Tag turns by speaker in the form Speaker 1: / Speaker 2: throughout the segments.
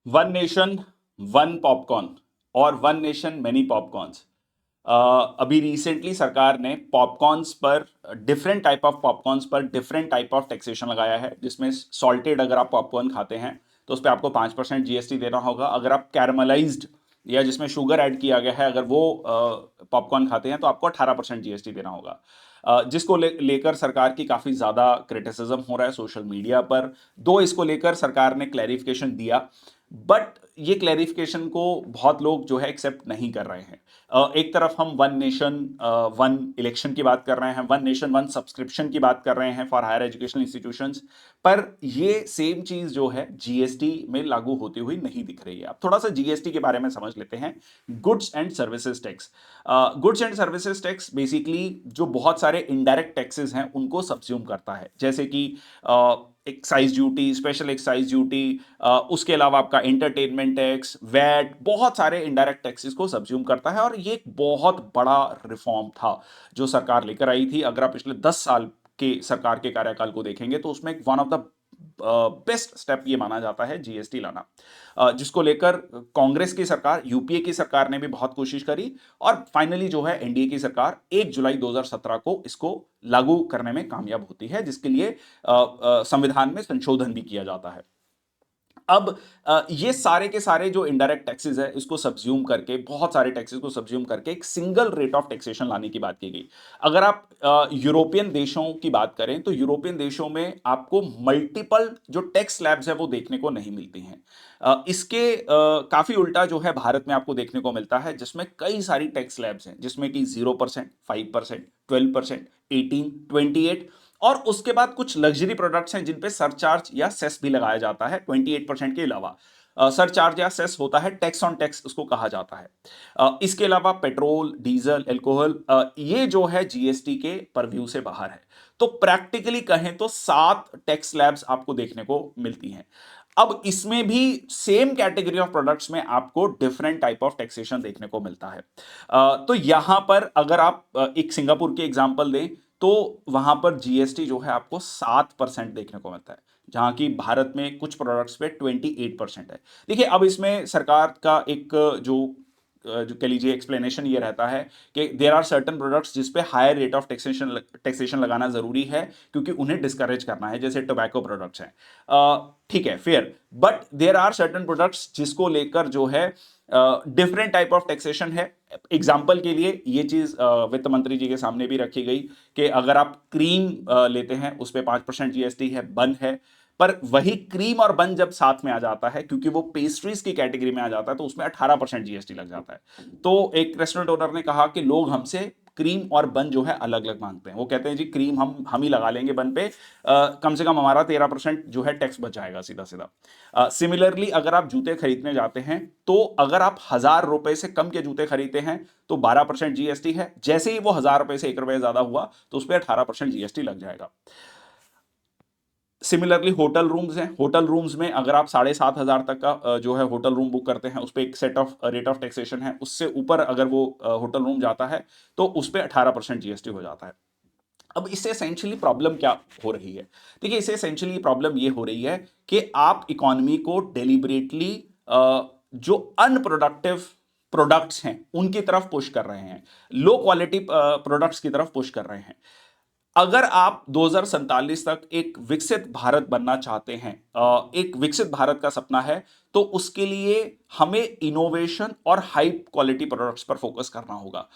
Speaker 1: One nation one popcorn और one nation many popcorns. अभी recently सरकार ने पॉपकॉर्न्स पर, डिफरेंट टाइप ऑफ पॉपकॉर्न्स पर डिफरेंट टाइप ऑफ टैक्सेशन लगाया है, जिसमें सॉल्टेड अगर आप पॉपकॉर्न खाते हैं तो उस पर आपको 5% जीएसटी देना होगा। अगर आप कैरमलाइज्ड या जिसमें शुगर ऐड किया गया है अगर वो पॉपकॉर्न खाते हैं तो आपको 18% जीएसटी देना होगा। जिसको लेकर सरकार की काफी ज्यादा क्रिटिसिज्म हो रहा है सोशल मीडिया पर। दो इसको लेकर सरकार ने क्लैरिफिकेशन दिया, बट ये क्लैरिफिकेशन को बहुत लोग जो है एक्सेप्ट नहीं कर रहे हैं। एक तरफ हम वन नेशन वन इलेक्शन की बात कर रहे हैं, वन नेशन वन सब्सक्रिप्शन की बात कर रहे हैं फॉर हायर एजुकेशनल इंस्टीट्यूशंस, पर ये सेम चीज जो है जीएसटी में लागू होती हुई नहीं दिख रही है। अब थोड़ा सा जीएसटी के बारे में समझ लेते हैं। Goods and services tax. Goods and services tax basically जो बहुत सारे इनडायरेक्ट टैक्सेस हैं उनको सब्स्यूम करता है, जैसे कि excise duty, special excise duty, उसके अलावा आपका एंटरटेनमेंट टैक्स, वैट, बहुत सारे इनडायरेक्ट टैक्सेस को सब्ज्यूम करता है। और ये एक बहुत बड़ा रिफॉर्म था जो सरकार लेकर आई थी। अगर आप पिछले 10 साल के सरकार के कार्यकाल को देखेंगे तो उसमें one of the best step ये माना जाता है जीएसटी लाना, जिसको लेकर कांग्रेस की सरकार, यूपीए की सरकार ने भी बहुत कोशिश करी और फाइनली जो है एनडीए की सरकार 1 जुलाई 2017 को इसको लागू करने में कामयाब होती है, जिसके लिए संविधान में संशोधन भी किया जाता है। अब ये सारे के सारे जो इनडायरेक्ट टैक्सेस है इसको सब्ज्यूम करके, बहुत सारे टैक्सेस को सब्ज्यूम करके एक सिंगल रेट ऑफ टैक्सेशन लाने की बात की गई। अगर आप यूरोपियन देशों की बात करें तो यूरोपियन देशों में आपको मल्टीपल जो टैक्स स्लैब्स है वो देखने को नहीं मिलती हैं। इसके काफी उल्टा जो है भारत में आपको देखने को मिलता है, जिसमें कई सारी टैक्स स्लैब्स हैं, जिसमें कि 0%, 5%, 12%, 18, 28 और उसके बाद कुछ लग्जरी प्रोडक्ट्स हैं जिन पे सरचार्ज या सेस भी लगाया जाता है 28% के अलावा। सरचार्ज या सेस होता है टैक्स ऑन टैक्स उसको कहा जाता है। इसके अलावा पेट्रोल, डीजल, अल्कोहल, ये जो है जीएसटी के परव्यू से बाहर है। तो प्रैक्टिकली कहें तो 7 टैक्स स्लैब्स आपको देखने को मिलती हैं। अब इसमें भी सेम कैटेगरी ऑफ प्रोडक्ट्स में आपको डिफरेंट टाइप ऑफ टैक्सेशन देखने को मिलता है। तो यहां पर अगर आप एक सिंगापुर की एग्जांपल दें तो वहां पर जीएसटी जो है आपको 7% देखने को मिलता है, जहां की भारत में कुछ प्रोडक्ट्स पे 28% है। देखिए, अब इसमें सरकार का एक जो कह लीजिए एक्सप्लेनेशन ये रहता है कि देयर आर सर्टन प्रोडक्ट्स जिस पे हायर रेट ऑफ टैक्सेशन लगाना जरूरी है क्योंकि उन्हें डिस्करेज करना है, जैसे टोबैको प्रोडक्ट्स हैं। ठीक है, fair, but there are certain products जिसको लेकर जो है डिफरेंट टाइप ऑफ टैक्सेशन है। एग्जाम्पल के लिए ये चीज वित्त मंत्री जी के सामने भी रखी गई कि अगर आप क्रीम लेते हैं उस पर 5% जीएसटी है, बन है, पर वही क्रीम और बन जब साथ में आ जाता है, क्योंकि वो पेस्ट्रीज की कैटेगरी में आ जाता है, तो उसमें 18% जीएसटी लग जाता है। तो एक रेस्टोरेंट ओनर ने कहा कि लोग हमसे क्रीम और बन जो है अलग अलग मांगते हैं। वो कहते हैं जी क्रीम हम ही लगा लेंगे बन पे, कम से कम हमारा 13% जो है टैक्स बच जाएगा सीधा सीधा। सिमिलरली अगर आप जूते खरीदने जाते हैं तो अगर आप 1,000 रुपए से कम के जूते खरीदते हैं तो 12% जीएसटी है। जैसे ही वो 1,000 रुपए से 1 रुपए ज्यादा हुआ तो उस पर 18% जीएसटी लग जाएगा। सिमिलरली होटल रूम्स हैं, होटल रूम्स में अगर आप 7,500 तक का जो है होटल रूम बुक करते हैं उस पर एक set of rate of taxation है, उससे ऊपर अगर वो होटल रूम जाता है तो उस पर 18% जीएसटी हो जाता है। अब इससे एसेंशियली प्रॉब्लम क्या हो रही है? देखिए, इससे एसेंशियली प्रॉब्लम ये हो रही है कि आप इकोनॉमी को डेलिबरेटली जो अनप्रोडक्टिव प्रोडक्ट्स हैं उनकी तरफ पुश कर रहे हैं, लो क्वालिटी प्रोडक्ट्स की तरफ पुश कर रहे हैं। अगर आप 2047 तक एक विकसित भारत बनना चाहते हैं, एक विकसित भारत का सपना है, तो उसके लिए हमें इनोवेशन और हाई क्वालिटी प्रोडक्ट्स पर फोकस करना होगा।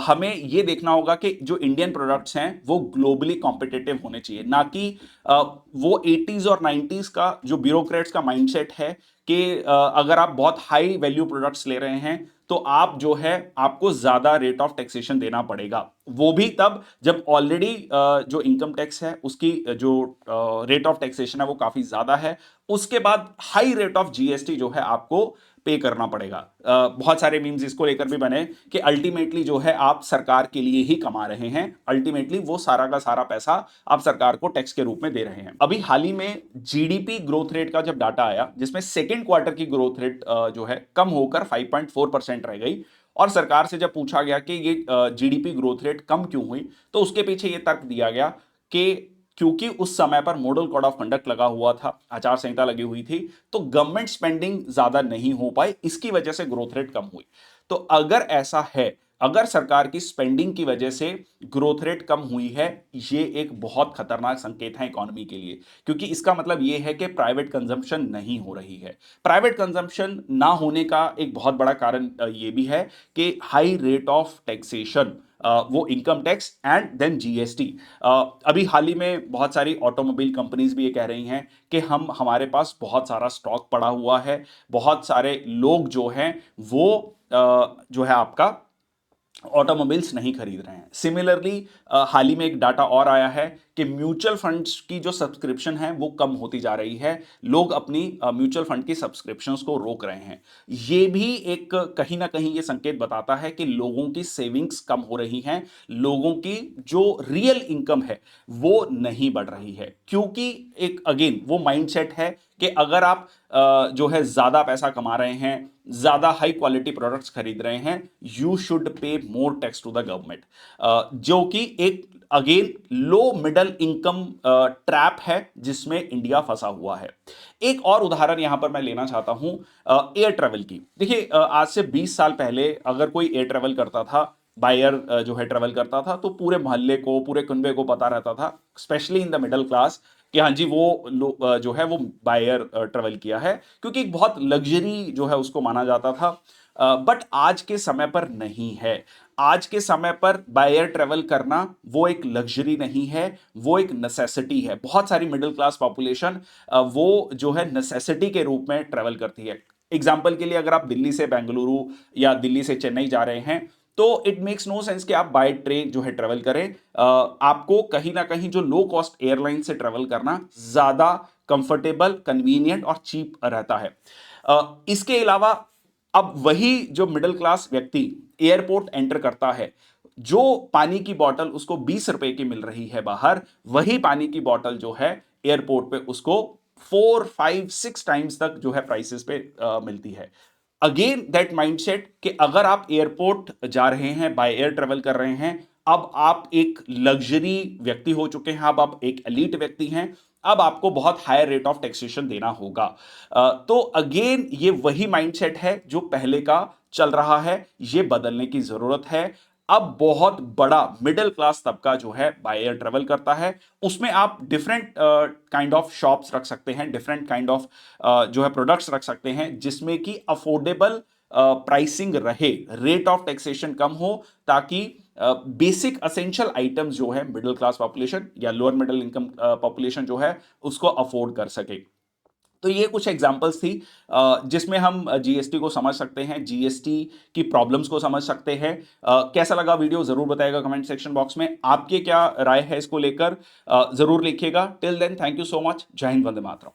Speaker 1: हमें यह देखना होगा कि जो इंडियन प्रोडक्ट्स हैं वो ग्लोबली कॉम्पिटिटिव होने चाहिए, ना कि वो 80s और 90s का जो ब्यूरोक्रेट्स का माइंडसेट है कि अगर आप बहुत हाई वैल्यू प्रोडक्ट्स ले रहे हैं तो आप जो है आपको ज्यादा रेट ऑफ टैक्सेशन देना पड़ेगा। वो भी तब जब ऑलरेडी जो इनकम टैक्स है उसकी जो रेट ऑफ टैक्सेशन है वो काफी ज्यादा है, उसके बाद हाई रेट ऑफ जीएसटी जो है आपको पे करना पड़ेगा। बहुत सारे मीम्स इसको लेकर भी बने कि अल्टीमेटली जो है आप सरकार के लिए ही कमा रहे हैं, अल्टीमेटली वो सारा का सारा पैसा आप सरकार को टैक्स के रूप में दे रहे हैं। अभी हाल ही में जीडीपी ग्रोथ रेट का जब डाटा आया, जिसमें सेकेंड क्वार्टर की ग्रोथ रेट जो है कम होकर 5.4% रह गई, और सरकार से जब पूछा गया कि ये जीडीपी ग्रोथ रेट कम क्यों हुई, तो उसके पीछे ये तर्क दिया गया कि क्योंकि उस समय पर मॉडल कोड ऑफ कंडक्ट लगा हुआ था, आचार संहिता लगी हुई थी, तो गवर्नमेंट स्पेंडिंग ज्यादा नहीं हो पाई, इसकी वजह से ग्रोथ रेट कम हुई। तो अगर ऐसा है, अगर सरकार की स्पेंडिंग की वजह से ग्रोथ रेट कम हुई है, ये एक बहुत खतरनाक संकेत है इकोनॉमी के लिए, क्योंकि इसका मतलब ये है कि प्राइवेट कंजम्पशन नहीं हो रही है। प्राइवेट कंजम्पशन ना होने का एक बहुत बड़ा कारण ये भी है कि हाई रेट ऑफ टैक्सेशन, वो income tax and then GST. अभी हाल ही में बहुत सारी ऑटोमोबाइल कंपनीज भी ये कह रही हैं कि हमारे पास बहुत सारा स्टॉक पड़ा हुआ है, बहुत सारे लोग जो हैं वो जो है आपका ऑटोमोबाइल्स नहीं खरीद रहे हैं। सिमिलरली हाल ही में एक डाटा और आया है कि म्यूचुअल फंड्स की जो सब्सक्रिप्शन है वो कम होती जा रही है, लोग अपनी म्यूचुअल फंड की सब्सक्रिप्शंस को रोक रहे हैं। ये भी एक कहीं ना कहीं ये संकेत बताता है कि लोगों की सेविंग्स कम हो रही हैं, लोगों की जो रियल इनकम है वो नहीं बढ़ रही है, क्योंकि एक अगेन वो माइंडसेट है कि अगर आप जो है ज्यादा पैसा कमा रहे हैं, ज्यादा हाई क्वालिटी प्रोडक्ट्स खरीद रहे हैं, you should pay more tax to the government, जो कि एक again low middle income trap है जिसमें इंडिया फंसा हुआ है। एक और उदाहरण यहां पर मैं लेना चाहता हूं एयर ट्रेवल की। देखिए आज से 20 साल पहले अगर कोई एयर ट्रेवल करता था, बायर जो है ट्रेवल करता था, तो पूरे मोहल्ले को, पूरे कुनबे को पता रहता था, specially in the middle class, कि हाँ जी वो जो है वो बाय एयर ट्रेवल किया है, क्योंकि एक बहुत लग्जरी जो है उसको माना जाता था। बट आज के समय पर नहीं है। आज के समय पर बाय एयर ट्रेवल करना वो एक लग्जरी नहीं है, वो एक नेसेसिटी है। बहुत सारी मिडिल क्लास पॉपुलेशन वो जो है नेसेसिटी के रूप में ट्रेवल करती है। एग्जाम्पल के लिए अगर आप दिल्ली से बेंगलुरु या दिल्ली से चेन्नई जा रहे हैं, तो इट मेक्स नो सेंस कि आप बाय ट्रेन जो है ट्रेवल करें। आपको कहीं ना कहीं जो लो कॉस्ट एयरलाइन से ट्रेवल करना ज्यादा कंफर्टेबल, कन्वीनियंट और चीप रहता है। इसके अलावा अब वही जो मिडिल क्लास व्यक्ति एयरपोर्ट एंटर करता है, जो पानी की बोतल उसको 20 रुपए की मिल रही है बाहर, वही पानी की बोतल जो है एयरपोर्ट पे उसको 4, 5, 6 टाइम्स तक जो है प्राइसेस पे मिलती है। अगेन दैट माइंडसेट कि अगर आप एयरपोर्ट जा रहे हैं, बाय एयर ट्रेवल कर रहे हैं, अब आप एक लग्जरी व्यक्ति हो चुके हैं, अब आप एक एलीट व्यक्ति हैं, अब आपको बहुत हायर रेट ऑफ टैक्सेशन देना होगा। तो अगेन ये वही माइंडसेट है जो पहले का चल रहा है, ये बदलने की जरूरत है। अब बहुत बड़ा मिडिल क्लास तबका जो है बाय एयर ट्रेवल करता है, उसमें आप डिफरेंट काइंड ऑफ शॉप्स रख सकते हैं, डिफरेंट काइंड ऑफ जो है प्रोडक्ट्स रख सकते हैं, जिसमें कि अफोर्डेबल प्राइसिंग रहे, रेट ऑफ टैक्सेशन कम हो, ताकि बेसिक असेंशियल आइटम्स जो है मिडिल क्लास पॉपुलेशन या लोअर मिडिल इनकम पॉपुलेशन जो है उसको अफोर्ड कर सके। तो ये कुछ एग्जांपल्स थी जिसमें हम जीएसटी को समझ सकते हैं, जीएसटी की प्रॉब्लम्स को समझ सकते हैं। कैसा लगा वीडियो जरूर बताइएगा कमेंट सेक्शन बॉक्स में, आपके क्या राय है इसको लेकर जरूर लिखिएगा। Till then thank you so much. जय हिंद, वंदे मातरम।